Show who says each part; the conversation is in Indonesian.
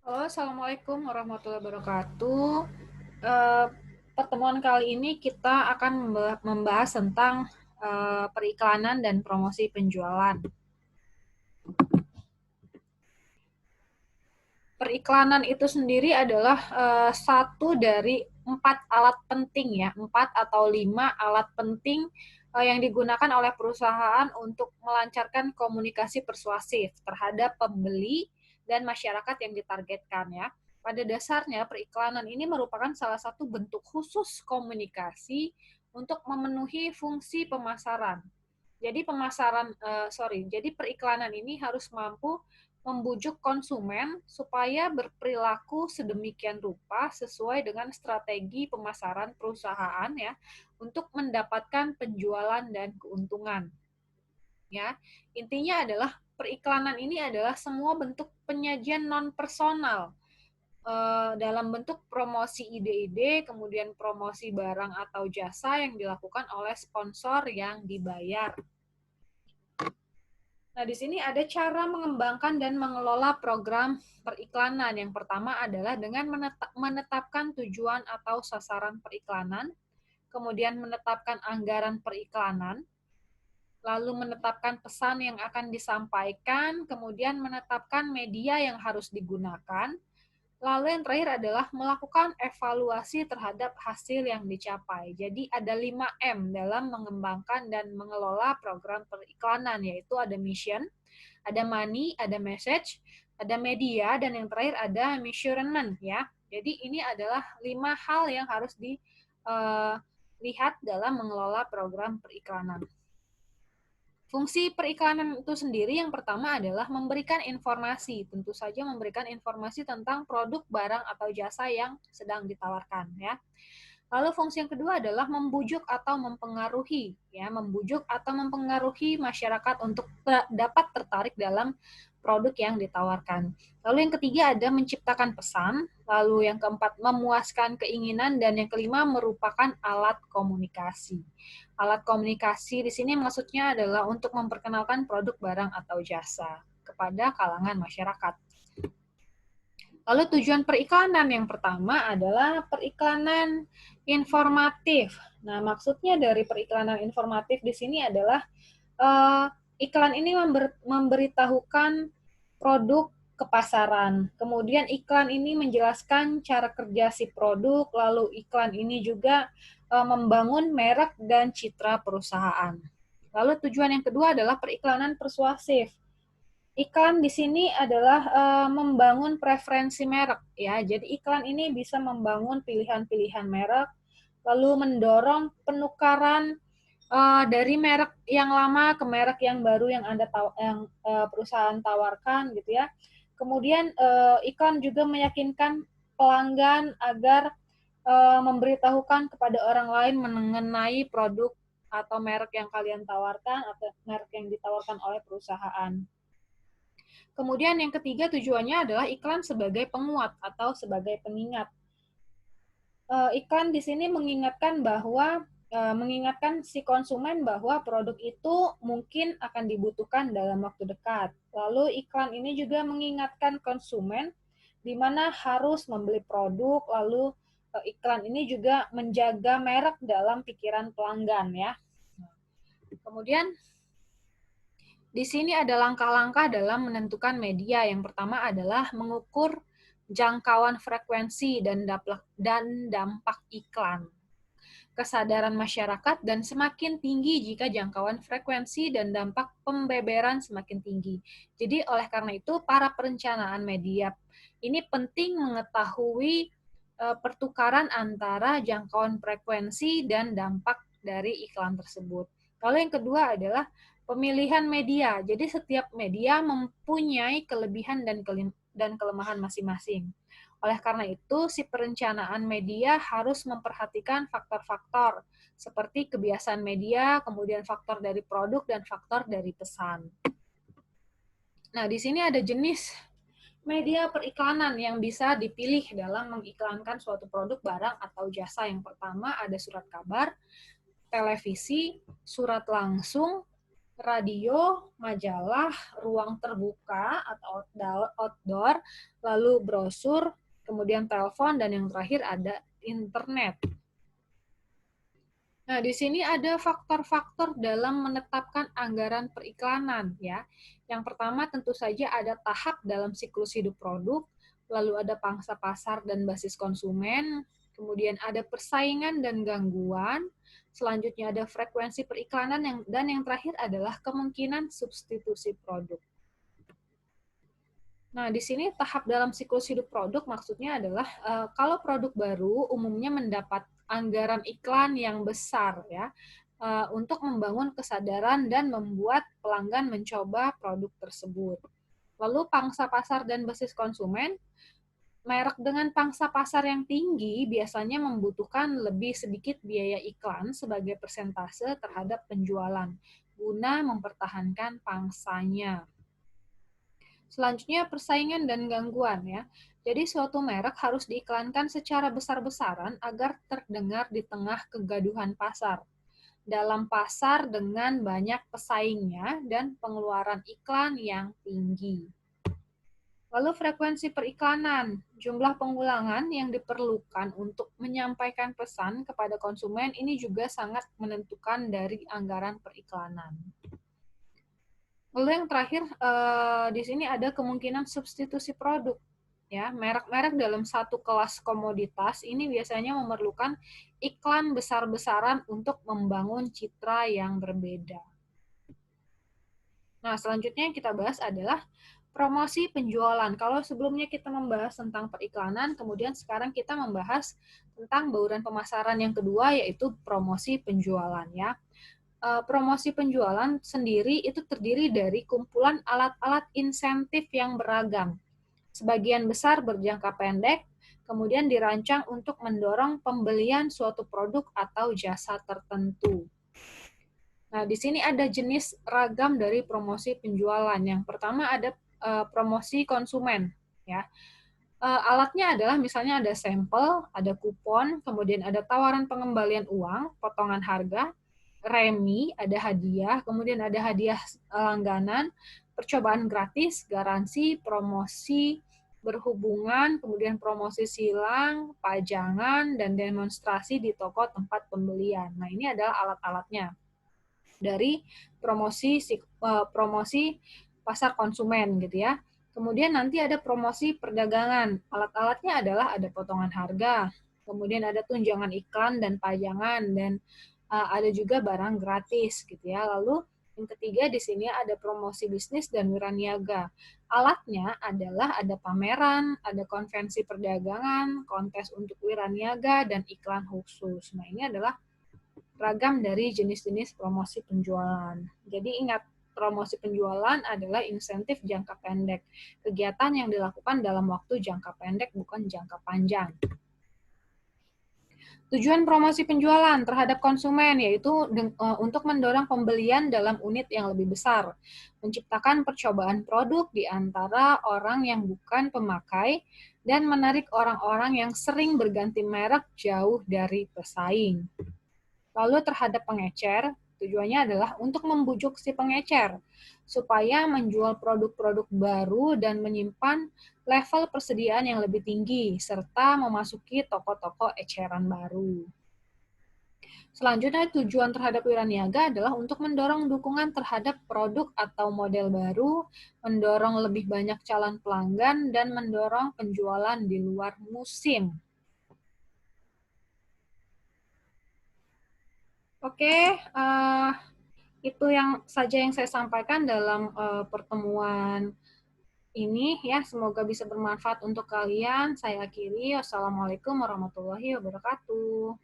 Speaker 1: Halo, Assalamualaikum warahmatullahi wabarakatuh. Eh, Pertemuan kali ini kita akan membahas tentang periklanan dan promosi penjualan. Periklanan itu sendiri adalah satu dari 4 alat penting ya, 4 atau 5 alat penting yang digunakan oleh perusahaan untuk melancarkan komunikasi persuasif terhadap pembeli dan masyarakat yang ditargetkan ya. Pada dasarnya periklanan ini merupakan salah satu bentuk khusus komunikasi untuk memenuhi fungsi pemasaran. Jadi periklanan ini harus mampu membujuk konsumen supaya berperilaku sedemikian rupa sesuai dengan strategi pemasaran perusahaan ya untuk mendapatkan penjualan dan keuntungan. Ya, intinya adalah periklanan ini adalah semua bentuk penyajian non personal dalam bentuk promosi ide-ide, kemudian promosi barang atau jasa yang dilakukan oleh sponsor yang dibayar. Nah, di sini ada cara mengembangkan dan mengelola program periklanan. Yang pertama adalah dengan menetapkan tujuan atau sasaran periklanan, kemudian menetapkan anggaran periklanan, lalu menetapkan pesan yang akan disampaikan, kemudian menetapkan media yang harus digunakan, lalu yang terakhir adalah melakukan evaluasi terhadap hasil yang dicapai. Jadi ada 5M dalam mengembangkan dan mengelola program periklanan, yaitu ada mission, ada money, ada message, ada media, dan yang terakhir ada measurement ya. Jadi ini adalah 5 hal yang harus dilihat dalam mengelola program periklanan. Fungsi periklanan itu sendiri yang pertama adalah memberikan informasi, tentu saja memberikan informasi tentang produk, barang, atau jasa yang sedang ditawarkan ya. Lalu fungsi yang kedua adalah membujuk atau mempengaruhi, ya, membujuk atau mempengaruhi masyarakat untuk dapat tertarik dalam produk yang ditawarkan. Lalu yang ketiga ada menciptakan pesan, lalu yang keempat memuaskan keinginan, dan yang kelima merupakan alat komunikasi. Alat komunikasi di sini maksudnya adalah untuk memperkenalkan produk, barang, atau jasa kepada kalangan masyarakat. Lalu tujuan periklanan yang pertama adalah periklanan informatif. Nah, maksudnya dari periklanan informatif di sini adalah iklan ini memberitahukan produk ke pasaran. Kemudian iklan ini menjelaskan cara kerja si produk, lalu iklan ini juga membangun merek dan citra perusahaan. Lalu tujuan yang kedua adalah periklanan persuasif. Iklan di sini adalah membangun preferensi merek ya. Jadi iklan ini bisa membangun pilihan-pilihan merek, lalu mendorong penukaran dari merek yang lama ke merek yang baru yang perusahaan tawarkan gitu ya. Kemudian iklan juga meyakinkan pelanggan agar memberitahukan kepada orang lain mengenai produk atau merek yang kalian tawarkan atau merek yang ditawarkan oleh perusahaan. Kemudian yang ketiga tujuannya adalah iklan sebagai penguat atau sebagai pengingat. Iklan di sini mengingatkan si konsumen bahwa produk itu mungkin akan dibutuhkan dalam waktu dekat. Lalu iklan ini juga mengingatkan konsumen di mana harus membeli produk, lalu iklan ini juga menjaga merek dalam pikiran pelanggan ya. Kemudian di sini ada langkah-langkah dalam menentukan media. Yang pertama adalah mengukur jangkauan frekuensi dan dampak iklan. Kesadaran masyarakat dan semakin tinggi jika jangkauan frekuensi dan dampak pembeberan semakin tinggi. Jadi oleh karena itu para perencanaan media ini penting mengetahui pertukaran antara jangkauan frekuensi dan dampak dari iklan tersebut. Lalu yang kedua adalah pemilihan media. Jadi setiap media mempunyai kelebihan dan kelemahan masing-masing. Oleh karena itu, si perencanaan media harus memperhatikan faktor-faktor seperti kebiasaan media, kemudian faktor dari produk, dan faktor dari pesan. Nah, di sini ada jenis media periklanan yang bisa dipilih dalam mengiklankan suatu produk, barang, atau jasa. Yang pertama ada surat kabar, televisi, surat langsung, radio, majalah, ruang terbuka atau outdoor, lalu brosur, kemudian telepon, dan yang terakhir ada internet. Nah, di sini ada faktor-faktor dalam menetapkan anggaran periklanan ya. Yang pertama tentu saja ada tahap dalam siklus hidup produk, lalu ada pangsa pasar dan basis konsumen, kemudian ada persaingan dan gangguan, selanjutnya ada frekuensi periklanan dan yang terakhir adalah kemungkinan substitusi produk. Nah, di sini tahap dalam siklus hidup produk maksudnya adalah kalau produk baru umumnya mendapat anggaran iklan yang besar ya untuk membangun kesadaran dan membuat pelanggan mencoba produk tersebut. Lalu pangsa pasar dan basis konsumen, merek dengan pangsa pasar yang tinggi biasanya membutuhkan lebih sedikit biaya iklan sebagai persentase terhadap penjualan guna mempertahankan pangsanya. Selanjutnya persaingan dan gangguan ya. Jadi suatu merek harus diiklankan secara besar-besaran agar terdengar di tengah kegaduhan pasar. Dalam pasar dengan banyak pesaingnya dan pengeluaran iklan yang tinggi. Lalu frekuensi periklanan, jumlah pengulangan yang diperlukan untuk menyampaikan pesan kepada konsumen ini juga sangat menentukan dari anggaran periklanan. Lalu yang terakhir di sini ada kemungkinan substitusi produk. Ya, merek-merek dalam satu kelas komoditas ini biasanya memerlukan iklan besar-besaran untuk membangun citra yang berbeda. Nah, selanjutnya yang kita bahas adalah promosi penjualan. Kalau sebelumnya kita membahas tentang periklanan, kemudian sekarang kita membahas tentang bauran pemasaran yang kedua, yaitu promosi penjualan ya. Promosi penjualan sendiri itu terdiri dari kumpulan alat-alat insentif yang beragam. Sebagian besar berjangka pendek, kemudian dirancang untuk mendorong pembelian suatu produk atau jasa tertentu. Nah, di sini ada jenis ragam dari promosi penjualan. Yang pertama ada promosi konsumen, ya. Alatnya adalah misalnya ada sampel, ada kupon, kemudian ada tawaran pengembalian uang, potongan harga, remi, ada hadiah, kemudian ada hadiah langganan, percobaan gratis, garansi, promosi berhubungan, kemudian promosi silang, pajangan, dan demonstrasi di toko tempat pembelian. Nah, ini adalah alat-alatnya dari promosi pasar konsumen gitu ya. Kemudian nanti ada promosi perdagangan. Alat-alatnya adalah ada potongan harga, kemudian ada tunjangan iklan dan pajangan, dan ada juga barang gratis gitu ya. Lalu yang ketiga di sini ada promosi bisnis dan wiraniaga. Alatnya adalah ada pameran, ada konvensi perdagangan, kontes untuk wiraniaga, dan iklan khusus. Nah, ini adalah ragam dari jenis-jenis promosi penjualan. Jadi ingat, promosi penjualan adalah insentif jangka pendek. Kegiatan yang dilakukan dalam waktu jangka pendek, bukan jangka panjang. Tujuan promosi penjualan terhadap konsumen yaitu untuk mendorong pembelian dalam unit yang lebih besar, menciptakan percobaan produk di antara orang yang bukan pemakai, dan menarik orang-orang yang sering berganti merek jauh dari pesaing. Lalu terhadap pengecer, tujuannya adalah untuk membujuk si pengecer supaya menjual produk-produk baru dan menyimpan level persediaan yang lebih tinggi, serta memasuki toko-toko eceran baru. Selanjutnya, tujuan terhadap wiraniaga adalah untuk mendorong dukungan terhadap produk atau model baru, mendorong lebih banyak calon pelanggan, dan mendorong penjualan di luar musim. Oke, itu yang saja yang saya sampaikan dalam pertemuan ini ya. Semoga bisa bermanfaat untuk kalian. Saya akhiri. Wassalamualaikum warahmatullahi wabarakatuh.